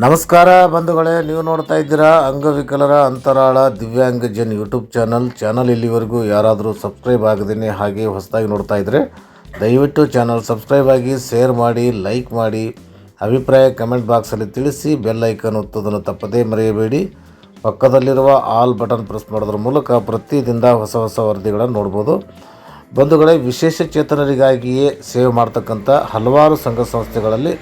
ನಮಸ್ಕಾರ ಬಂಧುಗಳೇ, ನೀವು ನೋಡ್ತಾ ಇದ್ದೀರಾ ಅಂಗವಿಕಲರ ಅಂತರಾಳ ದಿವ್ಯಾಂಗಜನ್ ಯೂಟ್ಯೂಬ್ ಚಾನಲ್. ಇಲ್ಲಿವರೆಗೂ ಯಾರಾದರೂ ಸಬ್ಸ್ಕ್ರೈಬ್ ಆಗದೇನೆ ಹಾಗೆ ಹೊಸದಾಗಿ ನೋಡ್ತಾ ಇದ್ದರೆ ದಯವಿಟ್ಟು ಚಾನಲ್ ಸಬ್ಸ್ಕ್ರೈಬ್ ಆಗಿ, ಶೇರ್ ಮಾಡಿ, ಲೈಕ್ ಮಾಡಿ, ಅಭಿಪ್ರಾಯ ಕಮೆಂಟ್ ಬಾಕ್ಸಲ್ಲಿ ತಿಳಿಸಿ, ಬೆಲ್ ಐಕನ್ ಒತ್ತೋದನ್ನು ತಪ್ಪದೇ ಮರೆಯಬೇಡಿ. ಪಕ್ಕದಲ್ಲಿರುವ ಆಲ್ ಬಟನ್ ಪ್ರೆಸ್ ಮಾಡೋದ್ರ ಮೂಲಕ ಪ್ರತಿದಿನ ಹೊಸ ವರದಿಗಳನ್ನು ನೋಡ್ಬೋದು. ಬಂಧುಗಳೇ, ವಿಶೇಷ ಚೇತನರಿಗಾಗಿಯೇ ಸೇವೆ ಮಾಡ್ತಕ್ಕಂಥ ಹಲವಾರು ಸಂಘ ಸಂಸ್ಥೆಗಳಲ್ಲಿ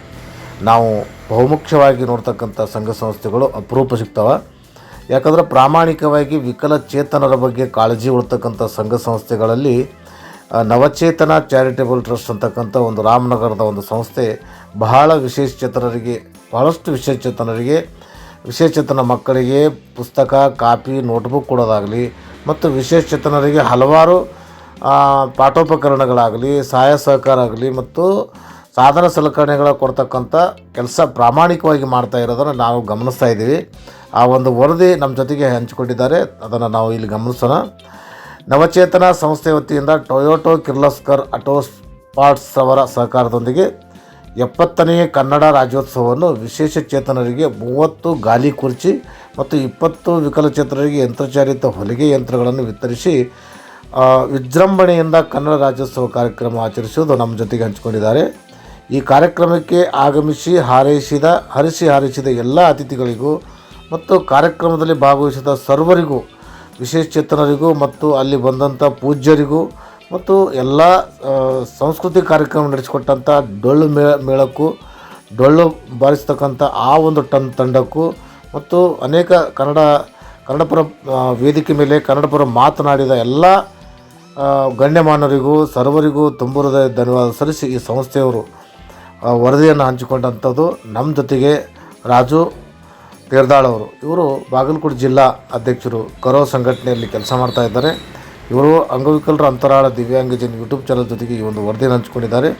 ನಾವು ಬಹುಮುಖ್ಯವಾಗಿ ನೋಡ್ತಕ್ಕಂಥ ಸಂಘ ಸಂಸ್ಥೆಗಳು ಅಪರೂಪ ಸಿಗ್ತವೆ. ಯಾಕಂದರೆ ಪ್ರಾಮಾಣಿಕವಾಗಿ ವಿಕಲಚೇತನರ ಬಗ್ಗೆ ಕಾಳಜಿ ಉಳ್ತಕ್ಕಂಥ ಸಂಘ ಸಂಸ್ಥೆಗಳಲ್ಲಿ ನವಚೇತನ ಚಾರಿಟೇಬಲ್ ಟ್ರಸ್ಟ್ ಅಂತಕ್ಕಂಥ ಒಂದು ರಾಮನಗರದ ಒಂದು ಸಂಸ್ಥೆ ಬಹಳ ಬಹಳಷ್ಟು ವಿಶೇಷಚೇತನ ಮಕ್ಕಳಿಗೆ ಪುಸ್ತಕ, ಕಾಪಿ, ನೋಟ್ಬುಕ್ ಕೊಡೋದಾಗಲಿ ಮತ್ತು ವಿಶೇಷಚೇತನರಿಗೆ ಹಲವಾರು ಪಾಠೋಪಕರಣಗಳಾಗಲಿ, ಸಹಾಯ ಸಹಕಾರ ಆಗಲಿ ಮತ್ತು ಸಾಧನ ಸಲಕರಣೆಗಳ ಕೊಡ್ತಕ್ಕಂಥ ಕೆಲಸ ಪ್ರಾಮಾಣಿಕವಾಗಿ ಮಾಡ್ತಾ ಇರೋದನ್ನು ನಾವು ಗಮನಿಸ್ತಾ ಇದ್ದೀವಿ. ಆ ಒಂದು ವರದಿ ನಮ್ಮ ಜೊತೆಗೆ ಹಂಚಿಕೊಂಡಿದ್ದಾರೆ, ಅದನ್ನು ನಾವು ಇಲ್ಲಿ ಗಮನಿಸೋಣ. ನವಚೇತನ ಸಂಸ್ಥೆ ವತಿಯಿಂದ ಟೊಯೋಟೋ ಕಿರ್ಲೋಸ್ಕರ್ ಆಟೋ ಪಾರ್ಟ್ಸ್ ಅವರ ಸಹಕಾರದೊಂದಿಗೆ 70ನೇ ಕನ್ನಡ ರಾಜ್ಯೋತ್ಸವವನ್ನು ವಿಶೇಷ ಚೇತನರಿಗೆ 30 ಗಾಲಿ ಕುರ್ಚಿ ಮತ್ತು 20 ವಿಕಲಚೇತನರಿಗೆ ಯಂತ್ರಚಾಲಿತ ಹೊಲಿಗೆ ಯಂತ್ರಗಳನ್ನು ವಿತರಿಸಿ ವಿಜೃಂಭಣೆಯಿಂದ ಕನ್ನಡ ರಾಜ್ಯೋತ್ಸವ ಕಾರ್ಯಕ್ರಮ ಆಚರಿಸುವುದು ನಮ್ಮ ಜೊತೆಗೆ ಹಂಚಿಕೊಂಡಿದ್ದಾರೆ. ಈ ಕಾರ್ಯಕ್ರಮಕ್ಕೆ ಆಗಮಿಸಿ ಹಾರೈಸಿದ ಎಲ್ಲ ಅತಿಥಿಗಳಿಗೂ ಮತ್ತು ಕಾರ್ಯಕ್ರಮದಲ್ಲಿ ಭಾಗವಹಿಸಿದ ಸರ್ವರಿಗೂ, ವಿಶೇಷಚೇತನರಿಗೂ ಮತ್ತು ಅಲ್ಲಿ ಬಂದಂಥ ಪೂಜ್ಯರಿಗೂ ಮತ್ತು ಎಲ್ಲ ಸಾಂಸ್ಕೃತಿಕ ಕಾರ್ಯಕ್ರಮ ನಡೆಸಿಕೊಟ್ಟಂಥ ಡೊಳ್ಳು ಬಾರಿಸ್ತಕ್ಕಂಥ ಆ ಒಂದು ತಂಡಕ್ಕೂ ಮತ್ತು ಅನೇಕ ಕನ್ನಡಪರ ವೇದಿಕೆ ಮೇಲೆ ಕನ್ನಡಪರ ಮಾತನಾಡಿದ ಎಲ್ಲ ಗಣ್ಯಮಾನರಿಗೂ ಸರ್ವರಿಗೂ ತುಂಬ ಹೃದಯ ಧನ್ಯವಾದ ಸಲ್ಲಿಸಿ ಈ ಸಂಸ್ಥೆಯವರು ವರದಿಯನ್ನು ಹಂಚಿಕೊಂಡಂಥದ್ದು. ನಮ್ಮ ಜೊತೆಗೆ ರಾಜು ತೇರ್ದಾಳ್ ಅವರು, ಇವರು ಬಾಗಲಕೋಟೆ ಜಿಲ್ಲಾ ಅಧ್ಯಕ್ಷರು, ಕರೋ ಸಂಘಟನೆಯಲ್ಲಿ ಕೆಲಸ ಮಾಡ್ತಾ ಇದ್ದಾರೆ. ಇವರು ಅಂಗವಿಕಲರ ಅಂತರಾಳ ದಿವ್ಯಾಂಗಜನ್ ಯೂಟ್ಯೂಬ್ ಚಾನಲ್ ಜೊತೆಗೆ ಈ ಒಂದು ವರದಿಯನ್ನು ಹಂಚಿಕೊಂಡಿದ್ದಾರೆ.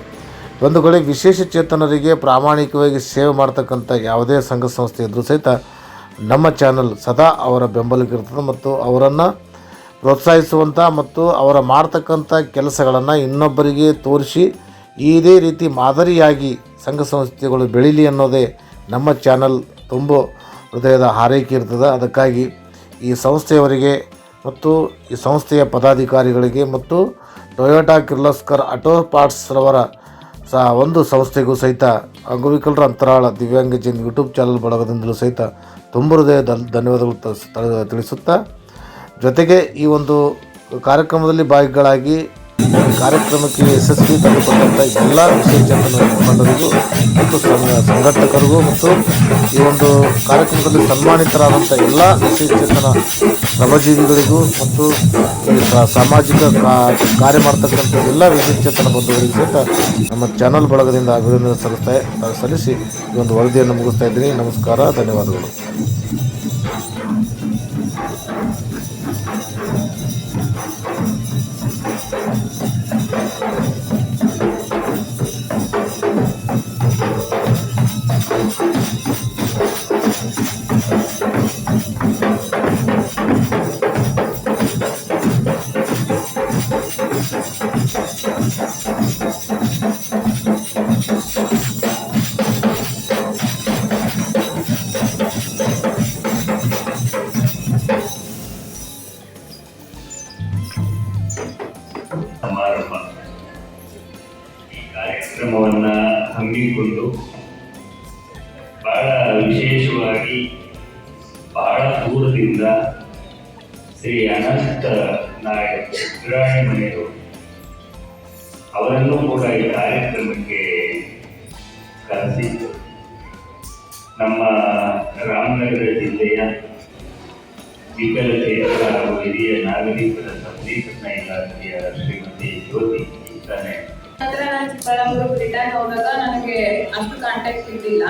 ಬಂಧುಗಳೇ, ವಿಶೇಷ ಚೇತನರಿಗೆ ಪ್ರಾಮಾಣಿಕವಾಗಿ ಸೇವೆ ಮಾಡ್ತಕ್ಕಂಥ ಯಾವುದೇ ಸಂಘ ಸಂಸ್ಥೆ ಇದ್ದರೂ ಸಹಿತ ನಮ್ಮ ಚಾನಲ್ ಸದಾ ಅವರ ಬೆಂಬಲಕ್ಕಿರ್ತದೆ ಮತ್ತು ಅವರನ್ನು ಪ್ರೋತ್ಸಾಹಿಸುವಂಥ ಮತ್ತು ಅವರ ಮಾಡ್ತಕ್ಕಂಥ ಕೆಲಸಗಳನ್ನು ಇನ್ನೊಬ್ಬರಿಗೆ ತೋರಿಸಿ ಇದೇ ರೀತಿ ಮಾದರಿಯಾಗಿ ಸಂಘ ಸಂಸ್ಥೆಗಳು ಬೆಳೀಲಿ ಅನ್ನೋದೇ ನಮ್ಮ ಚಾನಲ್ ತುಂಬ ಹೃದಯದ ಹಾರೈಕೆ ಇರ್ತದೆ. ಅದಕ್ಕಾಗಿ ಈ ಸಂಸ್ಥೆಯವರಿಗೆ ಮತ್ತು ಈ ಸಂಸ್ಥೆಯ ಪದಾಧಿಕಾರಿಗಳಿಗೆ ಮತ್ತು ಟೊಯೋಟಾ ಕಿರ್ಲೋಸ್ಕರ್ ಆಟೋ ಪಾರ್ಟ್ಸ್ ರವರ ಒಂದು ಸಂಸ್ಥೆಗೂ ಸಹಿತ ಅಂಗವಿಕಲರ ಅಂತರಾಳ ದಿವ್ಯಾಂಗಜನ್ ಯೂಟ್ಯೂಬ್ ಚಾನಲ್ ಬಳಗದಿಂದಲೂ ಸಹಿತ ತುಂಬ ಹೃದಯದ ಧನ್ಯವಾದಗಳು ತಿಳಿಸುತ್ತಾ, ಜೊತೆಗೆ ಈ ಒಂದು ಕಾರ್ಯಕ್ರಮದಲ್ಲಿ ಭಾಗಿಗಳಾಗಿ ಕಾರ್ಯಕ್ರಮಕ್ಕೆ ಯಶಸ್ವಿ ತಂದುಕೊಂಡಂಥ ಎಲ್ಲ ವಿಶೇಷಚೇತನ ಮುಖಂಡರಿಗೂ ಮತ್ತು ಸಂಘಟಕರಿಗೂ ಮತ್ತು ಈ ಒಂದು ಕಾರ್ಯಕ್ರಮದಲ್ಲಿ ಸನ್ಮಾನಿತರಾದಂಥ ಎಲ್ಲ ವಿಶೇಷಚೇತನ ಶ್ರಮಜೀವಿಗಳಿಗೂ ಮತ್ತು ಸಾಮಾಜಿಕ ಕಾರ್ಯ ಮಾಡ್ತಕ್ಕಂಥ ಎಲ್ಲ ವಿಶೇಷಚೇತನ ಬಂಧುಗಳಿಗೂ ಸಹಿತ ನಮ್ಮ ಚಾನಲ್ ಬಳಗದಿಂದ ಅಭಿನಂದನೆ ಸಲ್ಲಿಸಿ ಈ ಒಂದು ವರದಿಯನ್ನು ಮುಗಿಸ್ತಾ ಇದ್ದೀನಿ. ನಮಸ್ಕಾರ, ಧನ್ಯವಾದಗಳು. ಸಮಾರಂಭ ಈ ಕಾರ್ಯಕ್ರಮವನ್ನು ಹಮ್ಮಿಕೊಂಡು ಬಹಳ ವಿಶೇಷವಾಗಿ ಬಹಳ ದೂರದಿಂದ ಶ್ರೀ ಅನಂತ ನಾಯಕ್ ಚಿತ್ರಾಣಿ ಮನೆಯವರು ಅವರನ್ನು ಕೂಡ ಈ ಕಾರ್ಯಕ್ರಮಕ್ಕೆ ಕರೆಸಿದ್ದು ನಮ್ಮ ರಾಮನಗರ ಜಿಲ್ಲೆಯ ವಿಕಲಚೇತನ ಹಾಗೂ ಹಿರಿಯ ನಾಗರಿಕರ ಸಬಲೀಕರಣ ಇಲಾಖೆಯ ಶ್ರೀಮತಿ ಜ್ಯೋತಿ ಇದ್ದಾನೆ. ನಾನು ಚಿಕ್ಕಬಳ್ಳಾಪುರಕ್ಕೆ ರಿಟರ್ನ್ ಹೋದಾಗ ನನಗೆ ಅಷ್ಟು ಕಾಂಟ್ಯಾಕ್ಟ್ ಇರಲಿಲ್ಲ.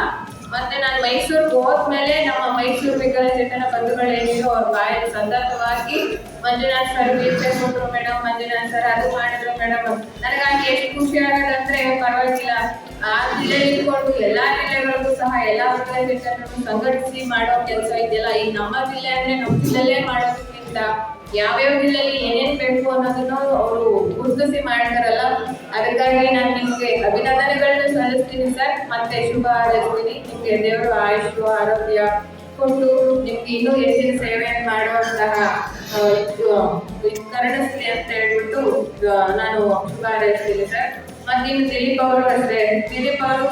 ಮತ್ತೆ ನಾನು ಮೈಸೂರಿಗೆ ಹೋದ್ಮೇಲೆ ನಮ್ಮ ಮೈಸೂರು ವಿಕಲಚೇತನ ಬಂಧುಗಳೇನಿದ್ರು ಅವ್ರ ಬಾಯಲ್ಲಿ ಸತತವಾಗಿ ಮಂಜುನಾಥ್ ಸರ್ ವೀಲ್ಚೇರ್ ಕೊಟ್ಟರು ಮೇಡಮ್, ಮಂಜುನಾಥ್ ಸರ್ ಅದು ಮಾಡಿದ್ರು ಮೇಡಮ್. ನನಗಾಗಿ ಎಷ್ಟು ಖುಷಿ ಆಗೋದಂದ್ರೆ ಪರವಾಗಿಲ್ಲ, ಆ ಜಿಲ್ಲೆಯಲ್ಲಿ ಇಟ್ಕೊಂಡು ಎಲ್ಲಾ ಜಿಲ್ಲೆಗಳಿಗೂ ಸಹ ಎಲ್ಲಾ ವಿಕಲಚೇತನರನ್ನು ಸಂಘಟಿಸಿ ಮಾಡೋ ಕೆಲಸ ಇದೆಯಲ್ಲ, ಈ ನಮ್ಮ ಜಿಲ್ಲೆ ಅಂದ್ರೆ ನಮ್ಮ ಜಿಲ್ಲೆಯಲ್ಲೇ ಮಾಡೋದಕ್ಕಿಂತ ಯಾವ್ಯಾವ ಜಿಲ್ಲೆಯಲ್ಲಿ ಏನೇನ್ ಬೇಕು ಅನ್ನೋದನ್ನು ಅವರು ಗುರುತಿಸಿ ಮಾಡ್ತಾರಲ್ಲ, ಅದಕ್ಕಾಗಿ ನಾನು ನಿಮ್ಗೆ ಅಭಿನಂದನೆಗಳನ್ನ ಸಲ್ಲಿಸ್ತೀನಿ ಸರ್. ಮತ್ತೆ ಶುಭ ಹಾರೈಸ್ತೀನಿ. ನಿಮ್ಗೆ ದೇವರು ಆಯುಷು ಆರೋಗ್ಯ ಕೊಟ್ಟು ನಿಮ್ಗೆ ಇನ್ನೂ ಹೆಚ್ಚಿನ ಸೇವೆಯನ್ನು ಮಾಡುವಂತಹ ಕರುಣಿಸ್ಲಿ ಅಂತ ಹೇಳ್ಬಿಟ್ಟು ನಾನು ಶುಭ ಹಾರೈಸ್ತೀನಿ ಸರ್. ಮತ್ತಿನ್ನು ದಿಲೀಪ್ ಅವರು ಅಷ್ಟೇ, ದಿಲೀಪ್ ಅವರು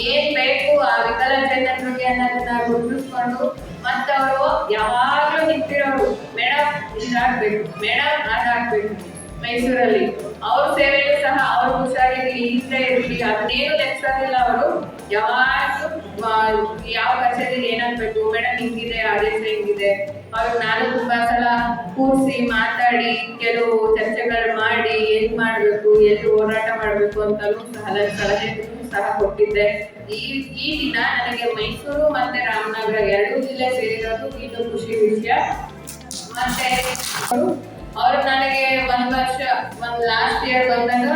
ಏನ್ ಬೇಕು ಆ ವಿಕಲಚೇತನರಿಗೆ ಅನ್ನೋದನ್ನ ಗುರುತಿಸ್ಕೊಂಡು ಮತ್ತೆ ಅವರು ಯಾವಾಗ್ಲೂ ನಿಂತಿರೋರು, ಮೇಡಮ್ ಇದಾಗ್ಬೇಕು, ಮೇಡಮ್ ಅದಾಗ್ಬೇಕು. ಮೈಸೂರಲ್ಲಿ ಅವ್ರ ಸೇವೆಯೂ ಸಹ ಅವ್ರ ಹುಷಾರಿರ್ಲಿ, ಇಲ್ಲೇ ಇರ್ಲಿ, ಅದನ್ನೇನು ಲೆಕ್ಸೋದಿಲ್ಲ. ಅವರು ಯಾವಾಗ್ಲೂ ಯಾವ ಕಚೇರಿಗೆ ಏನಾಗ್ಬೇಕು, ಮೇಡಮ್ ಹಿಂಗಿದೆ, ಆದೇಶ ಹಿಂಗಿದೆ. ಅವ್ರಿಗೆ ನಾನು ತುಂಬಾ ಸಲ ಕೂರಿಸಿ ಮಾತಾಡಿ ಕೆಲವು ಚರ್ಚೆಗಳು ಮಾಡಿ ಏನ್ ಮಾಡ್ಬೇಕು, ಎಲ್ಲಿ ಹೋರಾಟ ಮಾಡ್ಬೇಕು ಅಂತಲೂ ಸಲಹೆ ಸಹ ಕೊಟ್ಟಿದ್ದೆ. ಈ ದಿನ ನನಗೆ ಮೈಸೂರು ಮತ್ತೆ ರಾಮನಗರ 2 ಜಿಲ್ಲೆ ಸೇರಿರೋದು ಇದು ಖುಷಿ ವಿಷಯ. ಮತ್ತೆ ಅವರು ನನಗೆ ಒಂದ್ ಲಾಸ್ಟ್ ಇಯರ್ ಬಂದಾಗ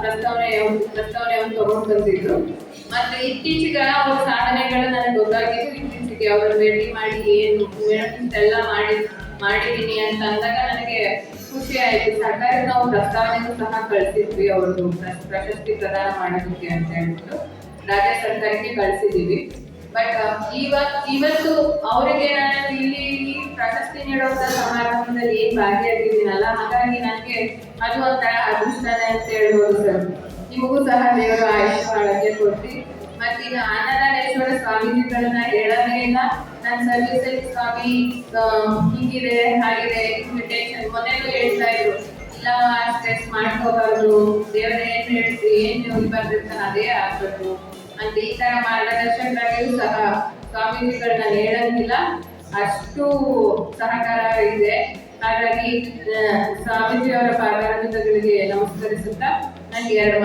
ಪ್ರಸ್ತಾವನೆ ತಗೊಂಡು ಬಂದಿದ್ರು. ಮತ್ತೆ ಇತ್ತೀಚೆಗೆ ಅವ್ರ ಸಾಧನೆಗಳು ನನಗೆ ಗೊತ್ತಾಗಿದ್ದು ಇತ್ತೀಚೆಗೆ ಅವ್ರನ್ನ ಭೇಟಿ ಮಾಡಿ ಏನು ಇಷ್ಟೆಲ್ಲ ಮಾಡಿದೀನಿ ಅಂತ ಅಂದಾಗ ನನಗೆ ಖುಷಿ ಆಯ್ತು. ಸರ್ಕಾರಕ್ಕೆ ನಾವು ಪ್ರಸ್ತಾವನೆಗೂ ಸಹ ಕಳಿಸಿದ್ವಿ, ಅವ್ರದ್ದು ಪ್ರಶಸ್ತಿ ಪ್ರದಾನ ಮಾಡೋದಕ್ಕೆ ಅಂತ ಹೇಳ್ಬಿಟ್ಟು ರಾಜ್ಯ ಸರ್ಕಾರಕ್ಕೆ ಕಳಿಸಿದೀವಿ. ಬಟ್ ಇವತ್ತು ಅವರಿಗೆ ನಾನು ಇಲ್ಲಿ ಪ್ರಶಸ್ತಿ ನೀಡುವಂತ ಸಮಾರಂಭದಲ್ಲಿ ಏನ್ ಭಾಗಿಯಾಗಿದ್ದೀನಲ್ಲ, ಹಾಗಾಗಿ ನನಗೆ ಅದು ಒಂಥರ ಅದೃಷ್ಟನೇ ಅಂತ ಹೇಳ್ಬೋದು ಸರ್. ನಿಮಗೂ ಸಹ ದೇವರು ಆಯುಷ್ಯ ಆರೋಗ್ಯ ಕೊಡ್ತಿ. ಮತ್ತೀಗ ಅನ್ನದಾನೇಶ್ವರ ಸ್ವಾಮೀಜಿಗಳನ್ನ ಹೇಳೋದೇ ಇಲ್ಲ. ನನ್ನ ಸರ್ವಿಸಲ್ಲಿ ಸ್ವಾಮಿ ಹೀಗಿದೆ ಹಾಗಿದೆ ಇನ್ವಿಟೇಷನ್ ಮೊದಲು ಹೇಳ್ತಾ ಇದ್ರು, ಇಲ್ಲ ಸ್ಟ್ರೆಸ್ ಮಾಡ್ಕೋಬಾರ್ದು, ದೇವರ ಏನ್ ಹೇಳ್ತಿ ಏನ್ ಬರ್ದಿರ್ತಾನೆ ಅದೇ ಆಗ್ಬೇಕು ಅಂತ ಈ ತರ ಮಾರ್ಗದರ್ಶಕರಾಗಿಯೂ ಸಹ ಸ್ವಾಮೀಜಿಗಳನ್ನ ಹೇಳಂಗಿಲ್ಲ, ಅಷ್ಟು ಸಹಕಾರ ಇದೆ. ಹಾಗಾಗಿ ಸ್ವಾಮೀಜಿಯವರ ಪಾದಾರವಿಂದಗಳಿಗೆ ನಮಸ್ಕರಿಸುತ್ತಾ ನನಗೆ 2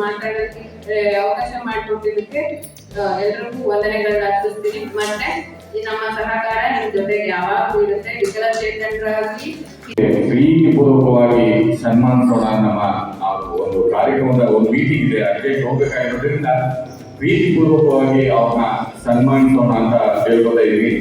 ಮಾತಾಡೋದಕ್ಕೆ ಅವಕಾಶ ಮಾಡಿಕೊಟ್ಟಿದ್ದಕ್ಕೆ ಎಲ್ರಿಗೂ ವಂದನೆಗಳನ್ನ ಅರ್ಪಿಸ್ತೀನಿ. ಮತ್ತೆ ನಮ್ಮ ಸಹಕಾರ ನಿಮ್ ಜೊತೆಗೆ ಯಾವಾಗಲೂ ಇರುತ್ತೆ. ವಿಕಲಚೇತನರಾಗಿ ಪ್ರೀತಿಪೂರ್ವಕವಾಗಿ ಸನ್ಮಾನಿಸೋಣ. ನಮ್ಮ ಒಂದು ಕಾರ್ಯಕ್ರಮದ ಒಂದು ಮೀಟಿಂಗ್ ಇದೆ, ಅರ್ಜೆಂಟ್ ಹೋಗಬೇಕಾಗಿರೋದ್ರಿಂದ ಪ್ರೀತಿಪೂರ್ವಕವಾಗಿ ಅವ್ರನ್ನ ಸನ್ಮಾನಿಸೋಣ ಅಂತ ಹೇಳ್ಕೊತಾ ಇದೀವಿ.